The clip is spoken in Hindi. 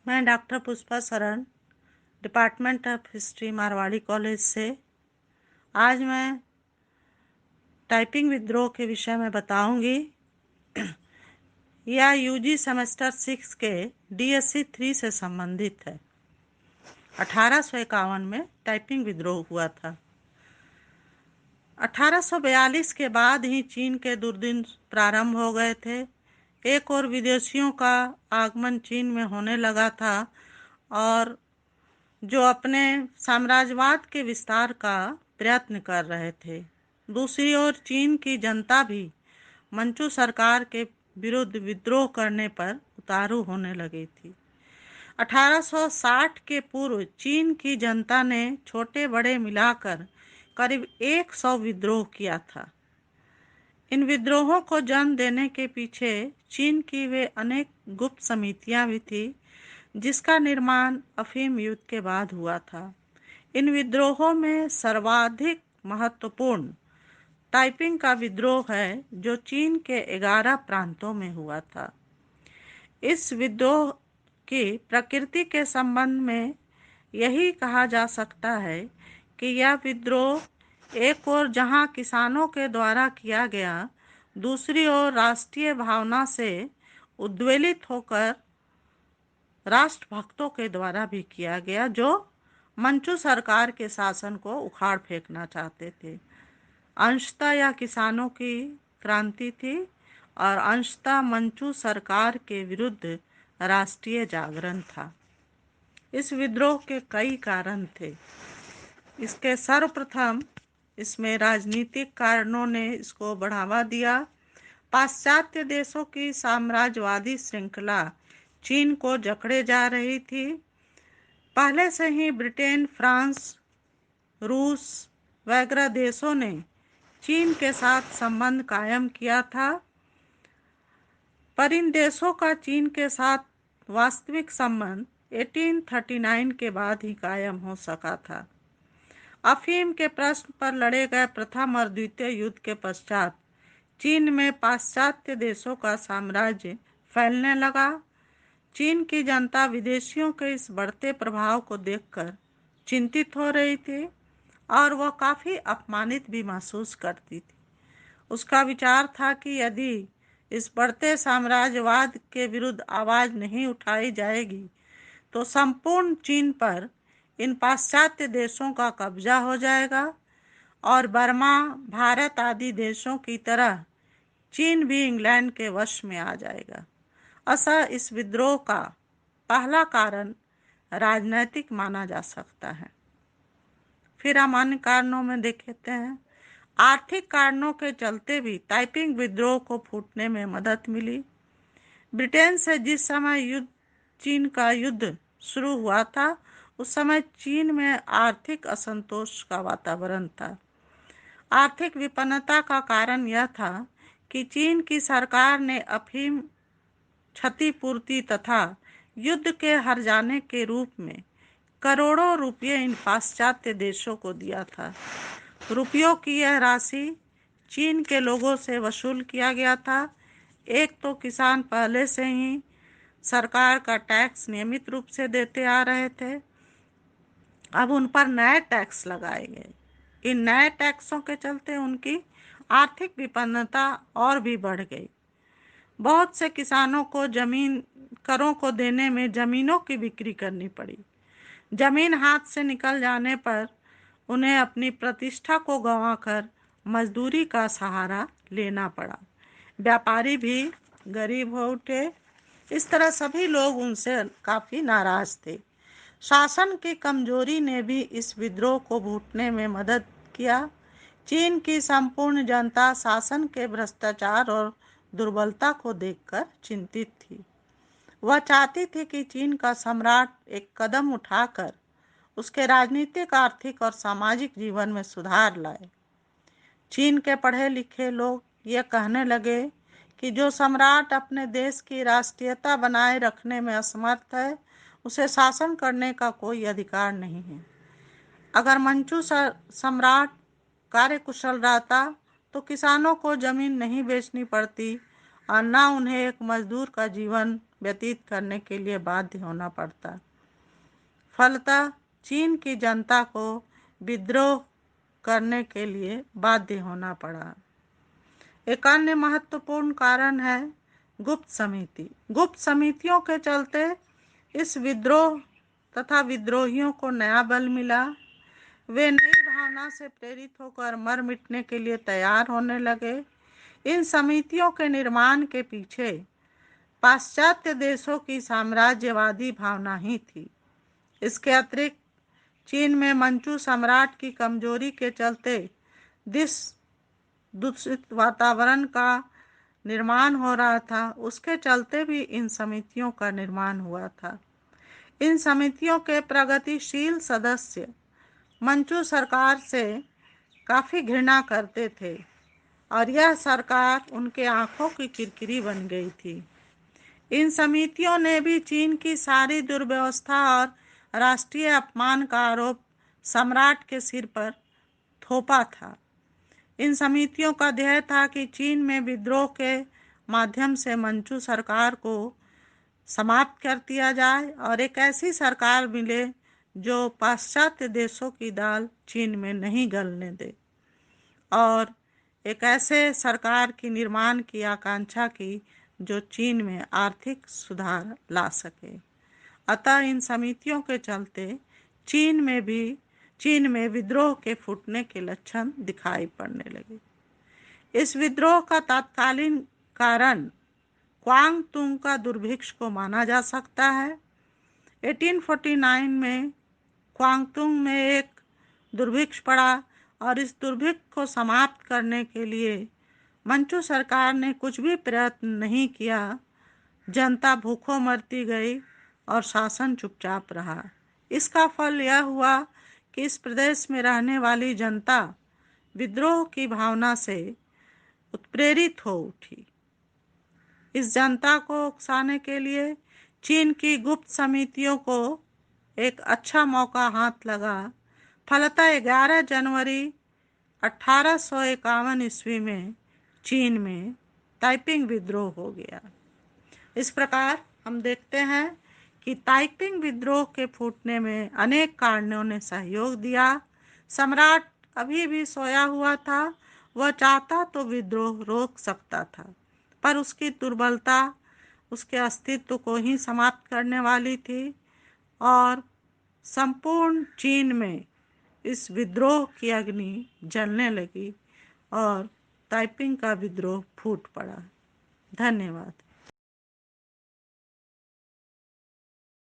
मैं डॉक्टर पुष्पा शरण, department of history, Marwari college से। आज मैं टाइपिंग विद्रोह के विषय में बताऊंगी। यह यूजी सेमेस्टर 6 के डीएससी 3 से संबंधित है। 1851 में टाइपिंग विद्रोह हुआ था। 1842 के बाद ही चीन के दुर्दिन प्रारंभ हो गए थे। एक और विदेशियों का आगमन चीन में होने लगा था और जो अपने साम्राज्यवाद के विस्तार का प्रयत्न कर रहे थे। दूसरी ओर चीन की जनता भी मंचू सरकार के विरुद्ध विद्रोह करने पर उतारू होने लगी थी। 1860 के पूर्व चीन की जनता ने छोटे बड़े मिलाकर करीब 100 विद्रोह किया था। इन विद्रोहों को जन्म देने के पीछे चीन की वे अनेक गुप्त समितियां भी थी, जिसका निर्माण अफीम युद्ध के बाद हुआ था। इन विद्रोहों में सर्वाधिक महत्वपूर्ण टाइपिंग का विद्रोह है, जो चीन के 11 प्रांतों में हुआ था। इस विद्रोह की प्रकृति के संबंध में यही कहा जा सकता है कि यह विद्रोह एक ओर जहां किसानों के द्वारा किया गया, दूसरी ओर राष्ट्रीय भावना से उद्वेलित होकर राष्ट्रभक्तों के द्वारा भी किया गया, जो मंचू सरकार के शासन को उखाड़ फेंकना चाहते थे। अंशतः यह किसानों की क्रांति थी और अंशतः मंचू सरकार के विरुद्ध राष्ट्रीय जागरण था। इस विद्रोह के कई कारण थे। इसके सर्वप्रथम इसमें राजनीतिक कारणों ने इसको बढ़ावा दिया। पाश्चात्य देशों की साम्राज्यवादी श्रृंखला चीन को जकड़े जा रही थी। पहले से ही ब्रिटेन, फ्रांस, रूस वगैरह देशों ने चीन के साथ संबंध कायम किया था, पर इन देशों का चीन के साथ वास्तविक संबंध 1839 के बाद ही कायम हो सका था। अफीम के प्रश्न पर लड़े गए प्रथम और द्वितीय युद्ध के पश्चात चीन में पाश्चात्य देशों का साम्राज्य फैलने लगा। चीन की जनता विदेशियों के इस बढ़ते प्रभाव को देखकर चिंतित हो रही थी और वह काफ़ी अपमानित भी महसूस करती थी। उसका विचार था कि यदि इस बढ़ते साम्राज्यवाद के विरुद्ध आवाज़ नहीं उठाई जाएगी तो संपूर्ण चीन पर इन पाश्चात्य देशों का कब्जा हो जाएगा और बर्मा, भारत आदि देशों की तरह चीन भी इंग्लैंड के वश में आ जाएगा। अतः इस विद्रोह का पहला कारण राजनैतिक माना जा सकता है। फिर हम अन्य कारणों में देखते हैं। आर्थिक कारणों के चलते भी टाइपिंग विद्रोह को फूटने में मदद मिली। ब्रिटेन से जिस समय चीन का युद्ध शुरू हुआ था, उस समय चीन में आर्थिक असंतोष का वातावरण था। आर्थिक विपन्नता का कारण यह था कि चीन की सरकार ने अफीम क्षतिपूर्ति तथा युद्ध के हार जाने के रूप में करोड़ों रुपये इन पाश्चात्य देशों को दिया था। रुपयों की यह राशि चीन के लोगों से वसूल किया गया था। एक तो किसान पहले से ही सरकार का टैक्स नियमित रूप से देते आ रहे थे, अब उन पर नए टैक्स लगाए गए। इन नए टैक्सों के चलते उनकी आर्थिक विपन्नता और भी बढ़ गई। बहुत से किसानों को जमीन करों को देने में जमीनों की बिक्री करनी पड़ी। जमीन हाथ से निकल जाने पर उन्हें अपनी प्रतिष्ठा को गंवाकर मजदूरी का सहारा लेना पड़ा। व्यापारी भी गरीब हो उठे। इस तरह सभी लोग उनसे काफ़ी नाराज थे। शासन की कमजोरी ने भी इस विद्रोह को भूटने में मदद किया। चीन की संपूर्ण जनता शासन के भ्रष्टाचार और दुर्बलता को देखकर चिंतित थी। वह चाहती थी कि चीन का सम्राट एक कदम उठाकर उसके राजनीतिक, आर्थिक और सामाजिक जीवन में सुधार लाए। चीन के पढ़े लिखे लोग ये कहने लगे कि जो सम्राट अपने देश की राष्ट्रीयता बनाए रखने में असमर्थ है, उसे शासन करने का कोई अधिकार नहीं है। अगर मंचू सम्राट कार्यकुशल रहता तो किसानों को जमीन नहीं बेचनी पड़ती और न उन्हें एक मजदूर का जीवन व्यतीत करने के लिए बाध्य होना पड़ता। फलतः चीन की जनता को विद्रोह करने के लिए बाध्य होना पड़ा। एक अन्य महत्वपूर्ण कारण है गुप्त समिति। गुप्त समितियों के चलते इस विद्रोह तथा विद्रोहियों को नया बल मिला। वे नई भावना से प्रेरित होकर मर मिटने के लिए तैयार होने लगे। इन समितियों के निर्माण के पीछे पाश्चात्य देशों की साम्राज्यवादी भावना ही थी। इसके अतिरिक्त चीन में मंचू सम्राट की कमजोरी के चलते दूषित वातावरण का निर्माण हो रहा था, उसके चलते भी इन समितियों का निर्माण हुआ था। इन समितियों के प्रगतिशील सदस्य मंचू सरकार से काफ़ी घृणा करते थे और यह सरकार उनके आंखों की किरकिरी बन गई थी। इन समितियों ने भी चीन की सारी दुर्व्यवस्था और राष्ट्रीय अपमान का आरोप सम्राट के सिर पर थोपा था। इन समितियों का ध्येय था कि चीन में विद्रोह के माध्यम से मंचू सरकार को समाप्त कर दिया जाए और एक ऐसी सरकार मिले जो पाश्चात्य देशों की दाल चीन में नहीं गलने दे, और एक ऐसे सरकार की निर्माण की आकांक्षा की जो चीन में आर्थिक सुधार ला सके। अतः इन समितियों के चलते चीन में विद्रोह के फूटने के लक्षण दिखाई पड़ने लगे। इस विद्रोह का तत्कालीन कारण क्वांग तुंग का दुर्भिक्ष को माना जा सकता है। 1849 में क्वांगतुंग में एक दुर्भिक्ष पड़ा और इस दुर्भिक्ष को समाप्त करने के लिए मंचू सरकार ने कुछ भी प्रयत्न नहीं किया। जनता भूखों मरती गई और शासन चुपचाप रहा। इसका फल यह हुआ कि इस प्रदेश में रहने वाली जनता विद्रोह की भावना से उत्प्रेरित हो उठी। इस जनता को उकसाने के लिए चीन की गुप्त समितियों को एक अच्छा मौका हाथ लगा। फलतः 11 जनवरी 1851 ईस्वी में चीन में ताइपिंग विद्रोह हो गया। इस प्रकार हम देखते हैं कि ताइपिंग विद्रोह के फूटने में अनेक कारणों ने सहयोग दिया। सम्राट अभी भी सोया हुआ था। वह चाहता तो विद्रोह रोक सकता था, पर उसकी दुर्बलता उसके अस्तित्व को ही समाप्त करने वाली थी और संपूर्ण चीन में इस विद्रोह की अग्नि जलने लगी और ताइपिंग का विद्रोह फूट पड़ा। धन्यवाद।